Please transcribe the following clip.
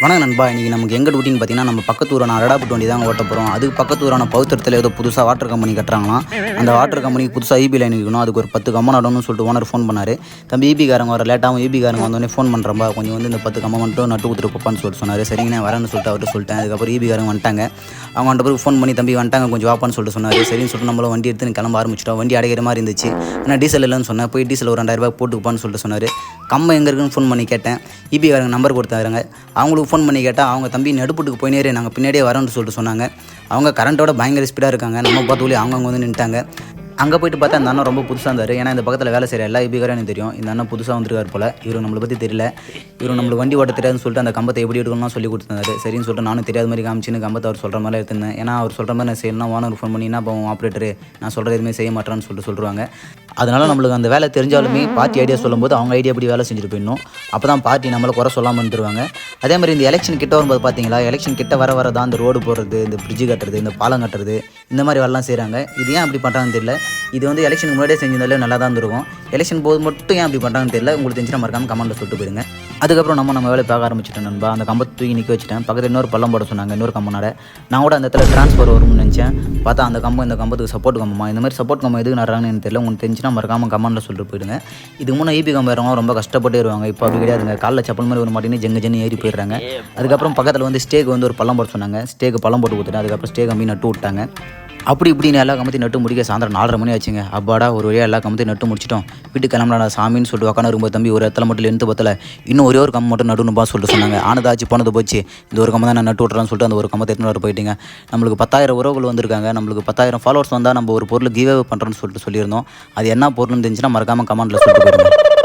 வணக்கம் நண்பா. இன்றைக்கி நமக்கு எங்கே டூட்டின்னு பார்த்தீங்கன்னா, நம்ம பக்கத்து ஊரான அடாபுட்டு வண்டி தாங்க ஓட்ட போகிறோம். அதுக்கு பக்கத்து ஊரான பவுத்திரத்தில் ஏதோ புதுசாக வாட்டர் கம்பெனி கட்டுறாங்களாம். அந்த வாட்டர் கம்பெனிக்கு புதுசாக ஈபி லைன் இருக்கணும். அதுக்கு ஒரு 10 கம்பம் நடணும்னு சொல்லிட்டு ஓனர் ஃபோன் பண்ணார். தம்பி ஈபிக்காரங்க வர லேட்டாகவும் ஈபிக்காரங்க வந்தோடனே ஃபோன் பண்ணுறப்பா, கொஞ்சம் வந்து இந்த 10 கம்பம் மட்டும் நட்டு கொடுத்துட்டு போப்பான்னு சொல்லிட்டு சொன்னார். சரிங்க நான் வரேன்னு சொல்லிட்டு அவர்கிட்ட சொல்லிட்டேன். அதுக்கப்புறம் ஈபிக்காரங்க வந்துட்டாங்க. அவங்க வந்த பிறகு ஃபோன் பண்ணி தம்பி வந்துட்டாங்க கொஞ்சம் வாப்பான்னு சொல்லிட்டு சொன்னார். சரின்னு சொல்லிட்டு நம்மளும் வண்டி எடுத்து கிளம்ப ஆரம்பிச்சிட்டோம். வண்டி அடைக்கிற மாதிரி இருந்துச்சு. ஆனால் டீசல் இல்லைன்னு சொன்னேன். போய் டீசல் ஒரு 2000 ரூபாய் போட்டுக்குப்பான்னு சொல்லிட்டு சொன்னார். கம்பம் எங்கே இருக்குன்னு ஃபோன் பண்ணி கேட்டேன். ஈபிக்காரங்க நம்பர் கொடுத்தாருங்க. அவங்களுக்கு ஃபோன் பண்ணி கேட்டால் அவங்க தம்பி நடுப்புட்டுக்கு போயினே நாங்கள் பின்னாடியே வரோன்னு சொல்லிட்டு சொன்னாங்க. அவங்க கரண்ட்டோட பயங்கர ஸ்பீடாக இருக்காங்க. நம்ம பார்த்து அவங்க வந்து நின்ட்டாங்க. அங்கே போய்ட்டு பார்த்தா அந்த அண்ணன் ரொம்ப புதுசாக இருந்தார். ஏன்னா இந்த பக்கத்தில் வேலை செய்கிற எல்லா ஈபிக்காரும் எனக்கு தெரியும். இந்த அண்ணன் புதுசாக வந்துருக்கார் போல். இவரு நம்மளை பற்றி தெரியல. இவரு நம்மளுக்கு வண்டி ஓட்ட தெரியாதுன்னு சொல்லிட்டு அந்த கம்பத்தை எப்படி எடுக்கணும்னு சொல்லி கொடுத்துருந்தாரு. சரின்னு சொல்லிட்டு நானும் தெரியாத மாதிரி காமிச்சின்னு கம்பத்தை அவர் சொல்கிற மாதிரி எடுத்திருந்தேன். ஏன்னா அவர் சொல்கிற மாதிரி நான் செய்யணும். ஓனர் ஃபோன் பண்ணி என்ன போவோம் ஆப்ரேட்டரு நான் சொல்கிறது எதுவுமே செய்ய மாட்டேன்னு சொல்லிட்டு சொல்லுவாங்க. அதனால் நம்மளுக்கு அந்த வேலை தெரிஞ்சாலுமே பார்ட்டி ஐடியா சொல்லும்போது அவங்க ஐடியா எப்படி வேலை செஞ்சுட்டு போயிடணும். அப்போ தான் பார்ட்டி நம்மளை குறை சொல்லாமல் இருந்துருவாங்க. அதே மாதிரி இந்த எலெக்ஷன் கிட்ட வரும்போது பார்த்தீங்களா, எலெக்ஷன் கிட்ட வர தான் இந்த ரோடு போடுறது, இந்த பிரிட்ஜு கட்டுறது, இந்த பாலம் கட்டுறது, இந்த மாதிரி வேலைலாம் செய்கிறாங்க. இது ஏன் அப்படி பண்ணுறாங்கன்னு தெரியல. இது வந்து எலெக்ஷனுக்கு முன்னாடியே செஞ்சிருந்தாலே நல்லா தான் இருந்திருக்கும். எலெக்ஷன் போது மட்டும் ஏன் அப்படி பண்ணுறாங்கன்னு தெரியல. உங்களுக்கு தெரிஞ்சுனா மறக்காமல் கமெண்ட்டில் சொல்லிட்டு போயிடுங்க. அதுக்கப்புறம் நம்ம வேலை பார்க்க ஆரம்பிச்சிட்டேன் நண்பா. அந்த கம்பத்தை தூக்கி நிற்க வச்சுட்டேன். பக்கத்தில் இன்னொரு பள்ளம் போட சொன்னாங்க, இன்னொரு கம்பனாட. நான் கூட அந்த இடத்துல ட்ரான்ஸ்ஃபர் வரும்னு நினச்சேன். பார்த்தா அந்த கம்பம் இந்த கம்பத்துக்கு சப்போர்ட் கம்பமா. இந்த மாதிரி சப்போர்ட் கம்பம் எதுக்கு நடுறாங்கன்னு எனக்கு தெரியல. உங்களுக்கு தெரிஞ்சுனா மறக்காமல் கமெண்ட்டில் சொல்லிட்டு போயிடுங்க. இதுக்கு முன்னே ஈபி கம்பம் ஏறவங்க ரொம்ப கஷ்டப்பட்டு வருவாங்க. இப்போ அப்படி கிடையாதுங்க. காலைல சப்பல் மாதிரி ஒரு மாட்டினே ஜென்னு ஏறி போயிடுறாங்க. அதுக்கப்புறம் பக்கத்தில் வந்து ஸ்டேக்கு வந்து ஒரு பள்ளம் போட சொன்னாங்க. ஸ்டேக்கு பள்ளம் போட்டு கொடுத்துட்டேன். அதுக்கப்புறம் ஸ்டே கம்பி நட்டு விட்டாங்க. அப்படி இப்படின்னு எல்லா கம்பத்தையும் நட்டு முடிக்க சாயந்தரம் 4:30 மணி ஆச்சுங்க. அப்பாடா ஒரு வழியாக எல்லா கம்பத்தையும் நட்டு முடிச்சிட்டோம். வீட்டுக்கு கிளம்பலாடா சாமின்னு சொல்லிட்டு உட்காந்து இருக்கும்போது தம்பி ஒரு இடத்துல மட்டும் லென்த்து பத்தல, இன்னும் ஒரே ஒரு கம்பம் மட்டும் நடுணுப்பா சொல்லிட்டு சொன்னாங்க. ஆனதாச்சு போனது போச்சு. இந்த ஒரு கம்பம் தான் நான் நட்டு விட்றேன்னு சொல்லிட்டு அந்த ஒரு கம்பத்தை எடுத்துன்னு வர போயிட்டீங்க. நம்மளுக்கு 10,000 உறவுகள் வந்திருக்காங்க. நம்மளுக்கு 10,000 ஃபாலோவர்ஸ் வந்தால் நம்ம ஒரு பொருள் கிவ்அவே பண்ணுறோன்னு சொல்லிட்டு சொல்லியிருந்தோம். அது என்ன பொருள்னு தெரிஞ்சுன்னா மறக்காமல் கமெண்ட்டில் சொல்லிட்டு போயிடுங்க.